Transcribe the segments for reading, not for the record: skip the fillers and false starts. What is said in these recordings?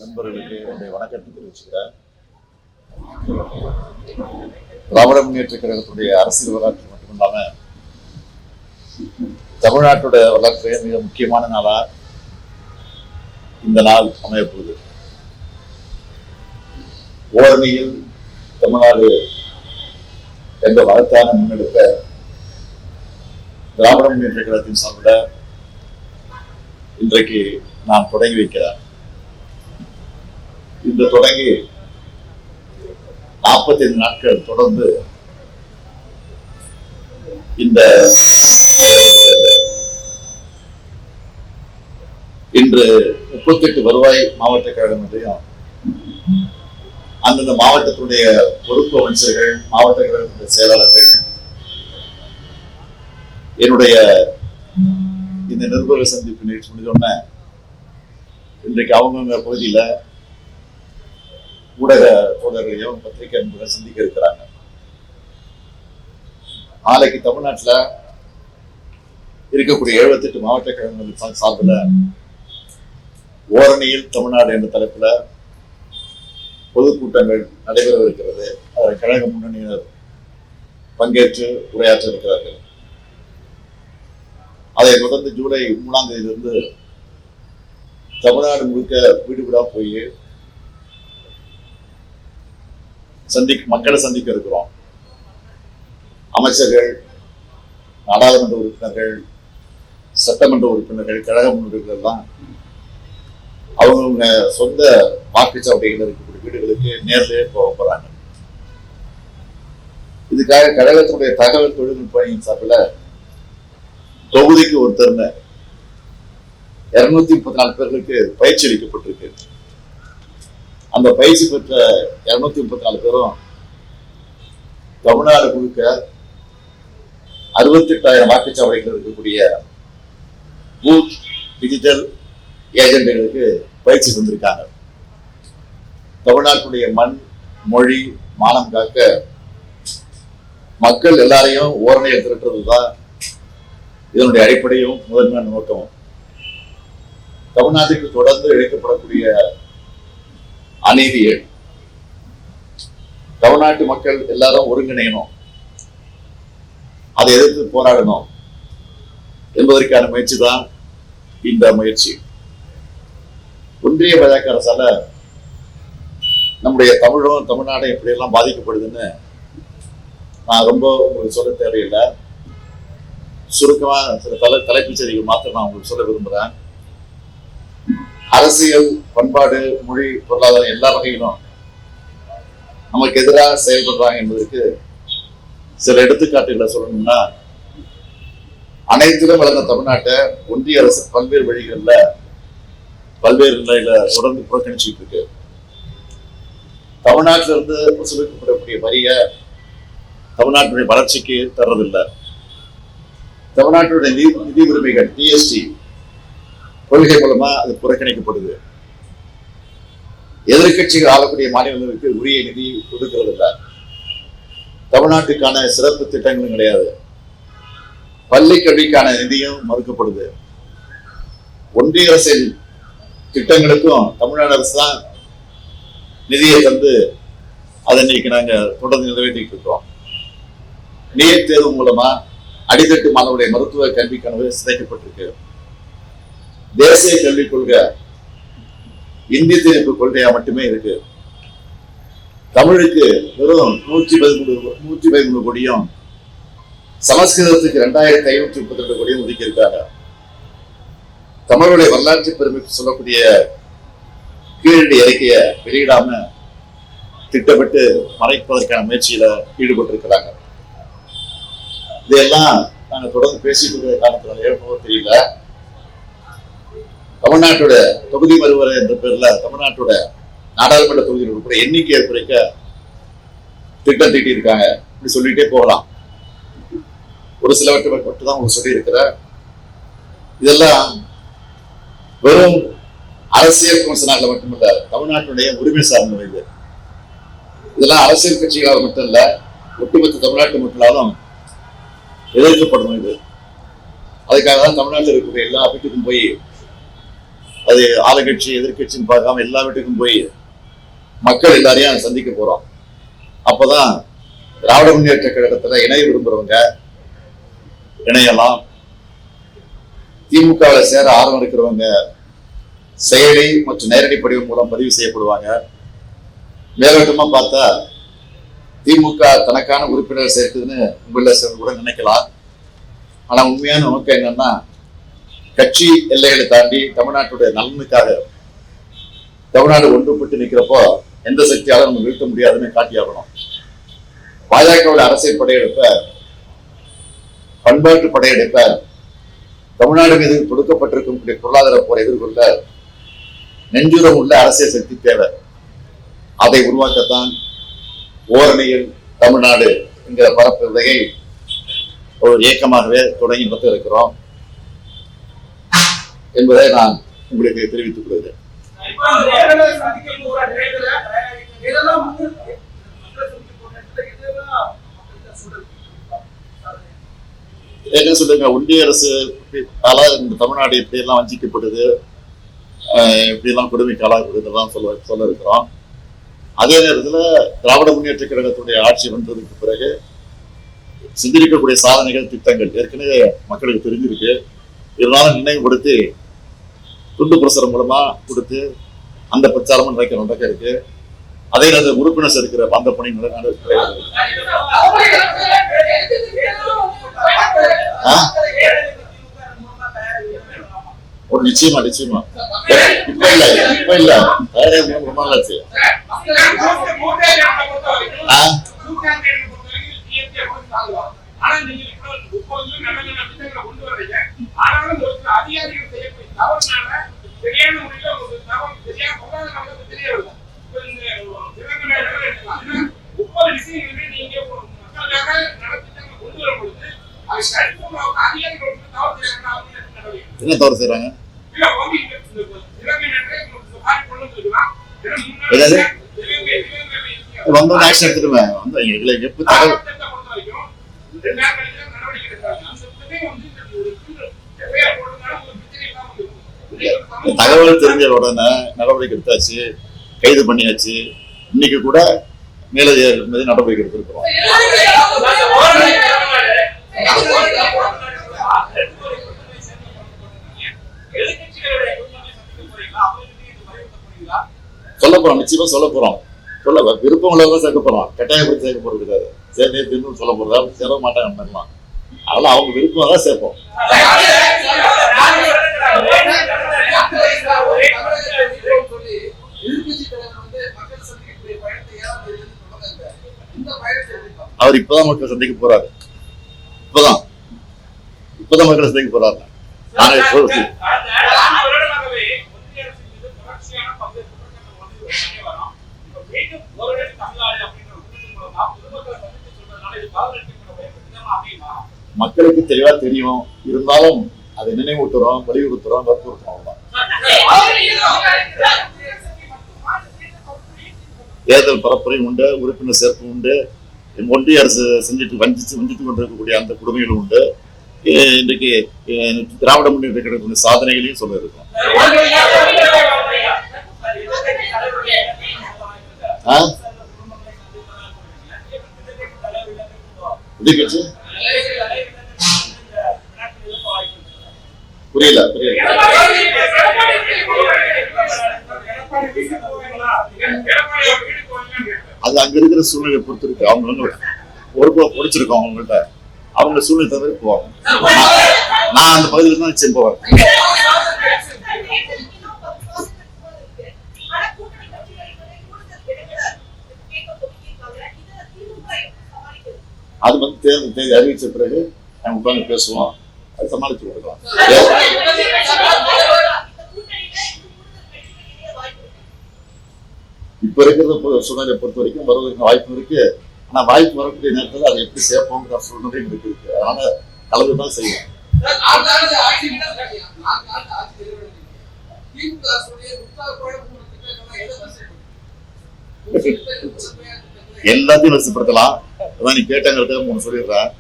நண்பர்களுக்கு என்னுடைய வணக்கத்தை தெரிவிச்சுக்கிறேன். திராவிட முன்னேற்ற கழகத்துடைய அரசியல் வரலாற்று மட்டுமில்லாம தமிழ்நாட்டுடைய வரலாற்று மிக முக்கியமான நாளா இந்த நாள் அமையப்போகுது. ஓரணியில் தமிழ்நாடு என்ற மகத்தான முன்னெடுப்ப திராவிட முன்னேற்ற கழகத்தின் சார்பில் இன்றைக்கு நான் தொடங்கி வைக்கிறேன். இந்த தொடங்கி 45 நாட்கள் தொடர்ந்து இந்த இன்று 38 வருவாய் மாவட்ட கழகம் என்றையும் அந்தந்த மாவட்டத்துடைய பொறுப்பு அமைச்சர்கள், மாவட்ட கழகத்துடைய செயலாளர்கள், என்னுடைய இந்த நிருபர்கள் சந்திப்பு நிகழ்ச்சி முடிஞ்சோடனே இன்றைக்கு அவங்கவுங்க பகுதியில ஊடக தோழர்களையும் பத்திரிகை அன்புகளை சந்திக்க இருக்கிறாங்க. நாளைக்கு தமிழ்நாட்டில் இருக்கக்கூடிய 78 மாவட்ட கழகங்கள் சார்பில் ஓரணியில் தமிழ்நாடு என்ற தலைப்புல பொதுக்கூட்டங்கள் நடைபெறவிருக்கிறது. அதில் கழக முன்னணியினர் பங்கேற்று உரையாற்ற இருக்கிறார்கள். அதை தொடர்ந்து ஜூலை 3ஆம் தேதியிலிருந்து தமிழ்நாடு முழுக்க வீடு வீடா போய் மக்களை சந்திக்க இருக்கிறோம். அமைச்சர்கள், நாடாளுமன்ற உறுப்பினர்கள், சட்டமன்ற உறுப்பினர்கள், கழக முன்னோடிகள் எல்லாம் அவங்க சொந்த வாக்குச்சாவடிகள் இருக்கக்கூடிய வீடுகளுக்கு நேரிலே போக போறாங்க. இதுக்காக கழகத்துடைய தகவல் தொழில்நுட்ப அணியின் சார்பில் தொகுதிக்கு ஒருத்தர் 234 பேர்களுக்கு பயிற்சி அளிக்கப்பட்டிருக்கு. அந்த பயிற்சி பெற்ற 234 பேரும் தமிழ்நாடு முழுக்க 68,000 வாக்குச்சாவடிகள் இருக்கக்கூடிய பூத் டிஜிட்டல் ஏஜென்ட்களுக்கு பயிற்சி தந்திருக்காங்க. தமிழ்நாட்டுடைய மண், மொழி, மானம் காக்க மக்கள் எல்லாரையும் ஓரணையை திரட்டுறதுதான் இதனுடைய அடிப்படையும் முதன்மையான நோக்கமும். தமிழ்நாட்டுக்கு தொடர்ந்து இழைக்கப்படக்கூடிய அநீதிகள், தமிழ்நாட்டு மக்கள் எல்லாரும் ஒருங்கிணையணும், அதை எதிர்த்து போராடணும் என்பதற்கான முயற்சி தான் இந்த முயற்சி. ஒன்றிய பாஜக அரசால நம்முடைய தமிழும் தமிழ்நாடும் எப்படியெல்லாம் பாதிக்கப்படுதுன்னு நான் ரொம்ப உங்களுக்கு சொல்ல தேவையில்லை. சுருக்கமா சில தலைப்புச் செய்திகள் மாத்திரம் நான் உங்களுக்கு சொல்ல விரும்புறேன். அரசியல், பண்பாடு, மொழி, பொருளாதாரம் எல்லா வகையிலும் நமக்கு எதிராக செயல்படுறாங்க என்பதற்கு சில எடுத்துக்காட்டுகளை சொல்லணும்னா, அனைத்திலும் வளர்ந்த தமிழ்நாட்டை ஒன்றிய அரசு பல்வேறு வழிகளில் பல்வேறு நிலையில தொடர்ந்து புறக்கணிச்சுட்டு இருக்கு. தமிழ்நாட்டிலிருந்து வசூலிக்கப்படக்கூடிய வரிய தமிழ்நாட்டுடைய வளர்ச்சிக்கு தர்றதில்லை. தமிழ்நாட்டுடைய நிதி உரிமைகள் டிஎஸ்டி கொள்கை மூலமா அது புறக்கணிக்கப்படுது. எதிர்கட்சிகள் ஆளக்கூடிய மாநிலங்களுக்கு உரிய நிதி ஒதுக்கிறது இல்லை. தமிழ்நாட்டுக்கான சிறப்பு திட்டங்களும் கிடையாது. பள்ளி கல்விக்கான நிதியும் மறுக்கப்படுது. ஒன்றிய அரசின் திட்டங்களுக்கும் தமிழ்நாடு அரசு தான் நிதியை தந்து அதை இன்னைக்கு நாங்க தொடர்ந்து நிறைவேற்றிட்டு இருக்கோம். நீட் தேர்வு மூலமா அடித்தட்டு மாணவருடைய மருத்துவ கல்வி கனவு சிதைக்கப்பட்டிருக்கு. தேசிய கல்விக் கொள்கை இந்தி திணிப்பு கொள்கையா மட்டுமே இருக்கு. தமிழுக்கு வெறும் 113 கோடியும், சமஸ்கிருதத்துக்கு 2,532 கோடியும் ஒதுக்கி இருக்காங்க. தமிழுடைய வரலாற்று பெருமைக்கு சொல்லக்கூடிய கீழடி அறிக்கையை வெளியிடாம திட்டமிட்டு மறைப்பதற்கான முயற்சியில ஈடுபட்டிருக்கிறாங்க. இதையெல்லாம் நாங்க தொடர்ந்து பேசிட்டு இருக்கிற காரணத்தினால ஏற்போ தெரியல. தமிழ்நாட்டோட தொகுதி மறுவரை என்ற பேர்ல தமிழ்நாட்டோட நாடாளுமன்ற தொகுதியில் கூட எண்ணிக்கையை குறைக்க திட்டம் தீட்டி இருக்காங்க. இப்படி சொல்லிட்டே போகலாம். ஒரு சிலவற்றை மட்டும் தான் உங்களுக்கு சொல்லி இருக்கிற. இதெல்லாம் வெறும் அரசியல் விமர்சனங்கள் மட்டுமல்ல, தமிழ்நாட்டுடைய உரிமை சார்ந்த இது. இதெல்லாம் அரசியல் கட்சிகளால் மட்டும் இல்ல, ஒட்டுமொத்த தமிழ்நாட்டு மக்களாலும் எதிர்க்கப்படணும். இது அதுக்காக தான் தமிழ்நாட்டில் இருக்கக்கூடிய எல்லா வீட்டுக்கும் போய் அது ஆளுங்கட்சி எதிர்கட்சின்னு பார்க்காம எல்லா வீட்டுக்கும் போய் மக்கள் எல்லாரையும் சந்திக்க போறோம். அப்பதான் திராவிட முன்னேற்ற கழகத்துல இணைய விரும்புறவங்க இணையலாம். திமுகவை சேர ஆர்வம் இருக்கிறவங்க செயலி மற்றும் நேரடி படிவம் மூலம் பதிவு செய்யப்படுவாங்க. மேலோட்டமா பார்த்தா திமுக தனக்கான உறுப்பினர் சேர்க்குதுன்னு உங்கள கூட நினைக்கலாம். ஆனா உண்மையான நோக்கம் என்னன்னா, கட்சி எல்லைகளை தாண்டி தமிழ்நாட்டுடைய நலனுக்காக தமிழ்நாடு ஒன்றுபட்டு நிற்கிறப்போ எந்த சக்தியாலும் நம்ம வீழ்த்த முடியாதுன்னு காட்டியாகணும். பாஜகவோட அரசியல் படையெடுப்ப, பண்பாட்டு படையெடுப்ப, தமிழ்நாடு மீது தொடுக்கப்பட்டிருக்கக்கூடிய பொருளாதார போரை எதிர்கொள்ள நெஞ்சுரம் உள்ள அரசியல் சக்தி தேவை. அதை உருவாக்கத்தான் ஓரணியில் தமிழ்நாடு என்கிற பரப்பு விதையை ஒரு இயக்கமாகவே தொடங்கி நடத்த இருக்கிறோம் என்பதை நான் உங்களுக்கு தெரிவித்துக் கொள்கிறேன். என்ன சொல்லுங்க, ஒன்றிய அரசு இந்த தமிழ்நாடு எப்படி எல்லாம் வஞ்சிக்கப்படுது, எப்படி எல்லாம் கொடுமைக்கு ஆளாகப்படுதுலாம் சொல்ல இருக்கிறோம். அதே நேரத்தில் திராவிட முன்னேற்ற கழகத்துடைய ஆட்சி வந்ததுக்கு பிறகு சிந்திக்கக்கூடிய சாதனைகள், திட்டங்கள் ஏற்கனவே மக்களுக்கு தெரிஞ்சிருக்கு. இருந்தாலும் நினைவுபடுத்தி துண்டு பிரசுரம் மூலமா கொடுத்து அந்த பிரச்சாரமும் நடக்க இருக்கு. அதே நேரத்தில் உறுப்பினர் இருக்கிற அந்த பணி ஒரு நிச்சயமா இப்ப இல்ல ரொம்ப நாளாச்சு. என்ன தவறு செய்யறாங்க? வந்து ஆக்ஷன் எடுத்துடுவேன். வந்து எங்களுக்கு எப்ப தகவல் தெரிஞ்ச உடனே நடவடிக்கை எடுத்தாச்சு, கைது பண்ணியாச்சு. இன்னைக்கு கூட மேலதிகாரி நடவடிக்கை எடுத்திருக்கிறோம். சொல்ல போறோம், நிச்சயமா சொல்ல போறோம். சொல்ல விருப்பம் உள்ளதான் சேர்க்க போறோம், கட்டாயப்படுத்தி சேர்க்க போறது கிடையாது. சேர்ந்து சொல்ல போறதா சேர மாட்டாங்க. அதெல்லாம் அவங்க விருப்பம் தான் சேர்ப்போம். அவர் இப்பதான் மக்கள் சந்திக்க போறாரு. இப்பதான் மக்கள் சந்திக்க போறாரு. மக்களுக்கு தெளிவா தெரியும். இருந்தாலும் அதை நினைவூட்டுறோம், வலியுறுத்துறோம், வற்புறுத்துறோம். தேர்தல் பரப்புரை உண்டு, உறுப்பினர் சேர்ப்பு உண்டு, ஒன்றிய அரசு வஞ்சித்து கொண்டிருக்கக்கூடிய அந்த கொடுமைகளும் உண்டு. இன்றைக்கு திராவிட முன்னேற்ற கழகத்தின் சாதனைகளையும் சொல்ல இருக்கோம். புரியல அது அங்க இருக்கிற சூழ்நிலை பொறுத்து இருக்கு. அவங்க ஒரு பொடிச்சிருக்கோம், அவங்கள்ட்ட அவங்க சூழ்நிலை தவிர போவாங்க. நான் அந்த பகுதியில் தான் நிச்சயம் போவேன். அது வந்து தேர்தல் தேதி அறிவிச்ச பிறகு நம்ம உட்காந்து பேசுவோம், அதை சமாளிச்சு கொடுக்கலாம். இப்ப இருக்கிற சூழ்நிலை பொறுத்த வரைக்கும் வருவதற்கு வாய்ப்பு இருக்கு. ஆனா வாய்ப்பு வரக்கூடிய நேரத்தில் அதை எப்படி சேர்ப்போங்கிற சூழ்நிலையும் இருக்கு. அதனால கலந்துதான் செய்வோம். எல்லாத்தையும் வரிசைப்படுத்தலாம். அதான் நீ கேட்டங்கிறத 3 சொல்லிடுறேன்.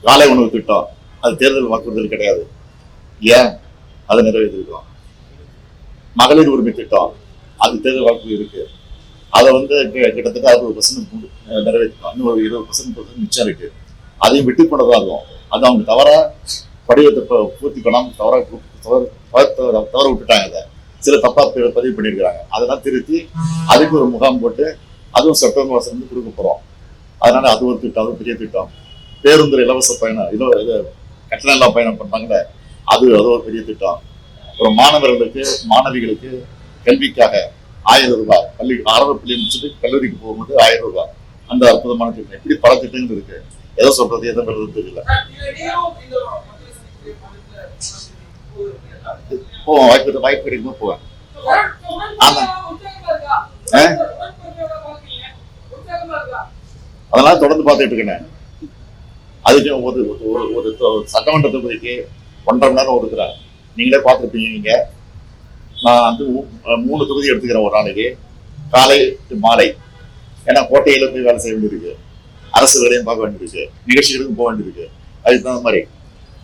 காலை உணவு திட்டம் அது தேர்தல் வாக்குறுதல் கிடையாது. ஏன் அதை நிறைவேற்றிருக்கிறோம். மகளிர் உரிமை திட்டம் அது தேர்தல் வாக்கு இருக்கு. அதை வந்து கிட்டத்தட்ட 60% நிறைவேற்றணும். இன்னும் ஒரு 20% மிச்சம் இருக்கு. அதையும் விட்டு போனதாகும். அது அவங்க தவறா படிவத்தை பூர்த்தி பண்ணாமல் தவற விட்டுட்டாங்க. அதை சில தப்பா பதிவு பண்ணியிருக்கிறாங்க. அதெல்லாம் திருத்தி அதுக்கு ஒரு முகாம் போட்டு அதுவும் செப்டம்பர் மாசம் வந்து கொடுக்க போறோம். அதனால அது ஒரு திட்டம், அது பெரிய திட்டம். பேருந்து இலவச பயணம், கட்டணம் இல்லா பயணம் பண்ணாங்களே, அது ஒரு பெரிய திட்டம். அப்புறம் மாணவர்களுக்கு மாணவிகளுக்கு கல்விக்காக 1000 ரூபாய், பள்ளி ஆரம்ப பள்ளி முடிச்சுட்டு கல்லூரிக்கு போகும்போது 1000 ரூபாய். அந்த அற்புதமான திட்டம். இப்படி பல திட்டங்கள் இருக்கு. எதை சொல்றது எதை பெறுறது தெரியல. போவேன், வாய்ப்பு கிடைக்கும் போவேன். ஆமா, அதெல்லாம் தொடர்ந்து பார்த்துட்டு இருக்கேன். அதுக்கு ஒரு சட்டமன்ற தொகுதிக்கு 1.5 மணி நேரம் ஒதுக்குறாங்க. நீங்களே பார்த்துருப்பீங்க. நீங்க நான் வந்து 3 தொகுதி எடுத்துக்கிறேன் ஒரு நாளைக்கு, காலை மாலை. ஏன்னா கோட்டையில போய் வேலை செய்ய வேண்டியிருக்கு, அரசு வேலையும் பார்க்க வேண்டியிருக்கு, நிகழ்ச்சிகளுக்கும் போக வேண்டியிருக்கு. அதுக்கு தகுந்த மாதிரி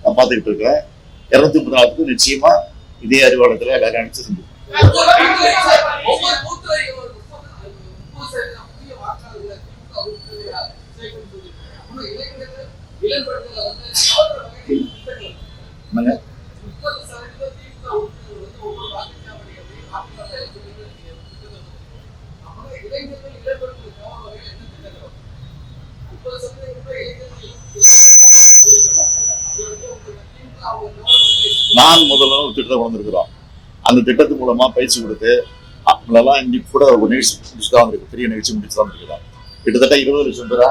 நான் பார்த்துக்கிட்டு இருக்கேன். 234 நிச்சயமா இதே அறிவாளத்துல எல்லாரும் அனுப்பிச்சு செஞ்சு நான் முதல்ல ஒரு திட்டத்தை வந்திருக்கிறோம். அந்த திட்டத்து மூலமா பயிற்சி கொடுத்து அவங்களெல்லாம் இன்னைக்கு கூட ஒரு நிகழ்ச்சி முடிச்சுதான் வந்திருக்கு. பெரிய நிகழ்ச்சி முடிச்சுதான் வந்திருக்கிறோம். கிட்டத்தட்ட 20 லட்சம் பேரா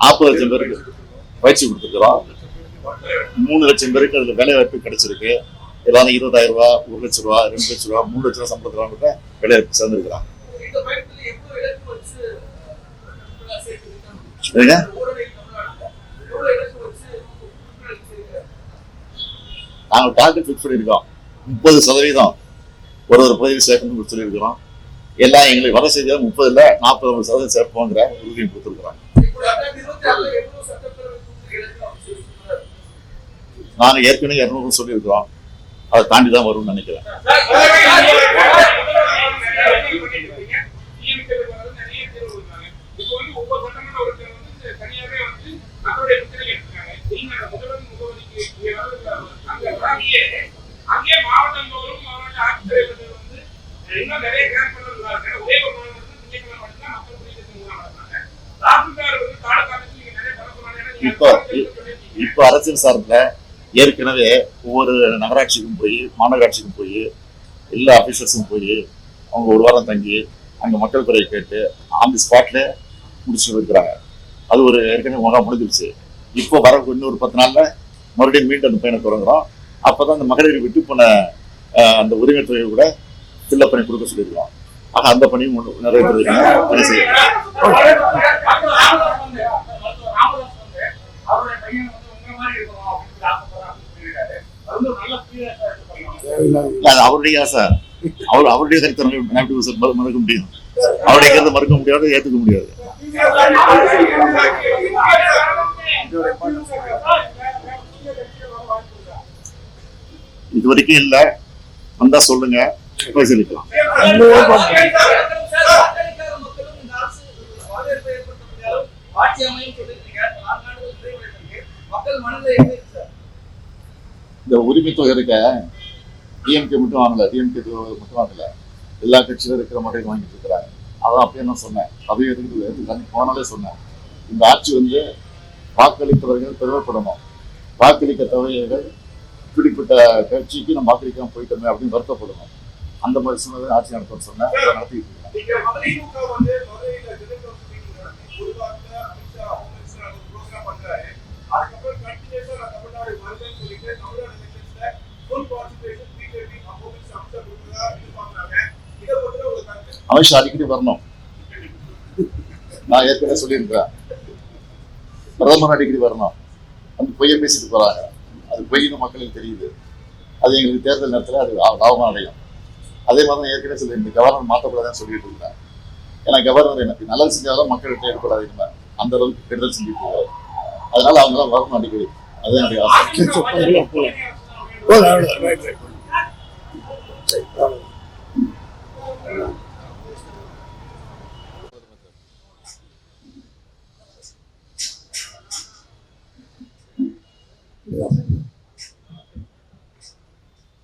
40 லட்சம் பேருக்கு பயிற்சி கொடுத்துருக்கிறோம். 3 லட்சம் பேருக்கு அதுல வேலை வாய்ப்பு கிடைச்சிருக்கு. எல்லாரும் 20,000 ரூபாய், 1 லட்சம் ரூபாய், 2 லட்சம் ரூபாய், 3 லட்சம் ரூபாய் சம்பளத்துல வேலை வாய்ப்பு சேர்ந்துருக்கிறாங்க. நாங்கள் டார்கெட் ஃபிக்ஸ் பண்ணியிருக்கோம். 30% ஒரு பகுதியில் சேர்க்கணும்னு சொல்லியிருக்கிறோம். எல்லாம் எங்களுக்கு வர செய்தியா 30 40% சேர்ப்போங்கிற உறுதியை கொடுத்துருக்குறோம். நாங்கள் ஏற்கனவே 200 சொல்லியிருக்கிறோம். அதை தாண்டி தான் வரும்னு நினைக்கிறேன். இப்போ அரசியல் சார்பில் ஏற்கனவே ஒவ்வொரு நகராட்சிக்கும் போய் மாநகராட்சிக்கும் போய் எல்லா ஆபீசர்ஸும் போய் அவங்க ஒரு வாரம் தங்கி அங்க மக்கள் குறையை கேட்டு அந்த ஸ்பாட்ல முடிச்சுட்டு இருக்கிறாங்க. அது ஒரு ஏற்கனவே முகாம் முடிஞ்சிருச்சு. இப்போ வர இன்னொரு 10 நாள்ல மறுபடியும் மீண்டும் அந்த பயணம் தொடங்குறோம். அப்பதான் அந்த மகளிர் விட்டு போன அந்த உரிமை தொகையை கூட ஃபில்லப் பண்ணி கொடுக்க சொல்லியிருக்கோம். ஆக அந்த பணியும் நிறைவேற்றுறதுக்கான பணி செய்யணும். அவருடைய ஆசை, அவருடைய கருத்தை மறுக்க முடியும். அவருடைய கருத்தை மறுக்க முடியாது, ஏற்றுக்க முடியாது. இது வரைக்கும் இல்ல, வந்தா சொல்லுங்க, பரிசீலிக்கலாம். இந்த உரிமை தொகை இருக்க டிஎம்கே மட்டும் வாங்கல, டிஎம்கே மட்டும் வாங்கல, எல்லா கட்சியிலும் இருக்கிற மாதிரி வாங்கிட்டு இருக்கிறாங்க. அதான் அப்பயே நான் சொன்னேன், சபையை போனாலே சொன்னேன், இந்த ஆட்சி வந்து வாக்களித்தவர்கள் பெருமைப்படணும். வாக்களிக்க தவறியவர்கள் இப்படிப்பட்ட கட்சிக்கு நம்ம வாக்களிக்காம போயிட்டோமே அப்படின்னு வருத்தப்படணும். அந்த மாதிரி சூழ்நிலை ஆட்சி நடத்த சொன்னேன், அதை நடத்திட்டு இருக்கேன். அமித்ஷா அடிக்கடி வரணும். நான் ஏற்கனவே சொல்லியிருக்கிறேன், பிரதமர் அடிக்கடி வரணும். அந்த பொய்யை பேசிட்டு போறாங்க, அது பொய்ன்னு மக்களுக்கு தெரியுது. அது எங்களுக்கு தேர்தல் நேரத்தில் அது லாபம் அடையும். அதே மாதிரி தான் ஏற்கனவே சொல்லி கவர்னர் மாற்றக்கூடாதுன்னு சொல்லிட்டு இருக்கேன். ஏன்னா கவர்னர் எனக்கு நல்லது செஞ்சாலும் மக்கள்கிட்ட ஏற்படாது, அந்த அளவுக்கு கெடுதல் செஞ்சுட்டு இருக்காரு. அதனால அவங்க தான் வரணும் அடிக்கடி. அது என்னுடைய ஆசை. அவ்வளோதான். Right right.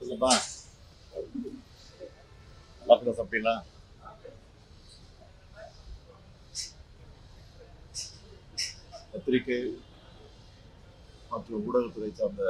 சொல்லுப்பா, நல்லா கூட சாப்பிட்டீங்களா? பத்திரிகை மற்றும் ஊடகத்துறை சார்ந்த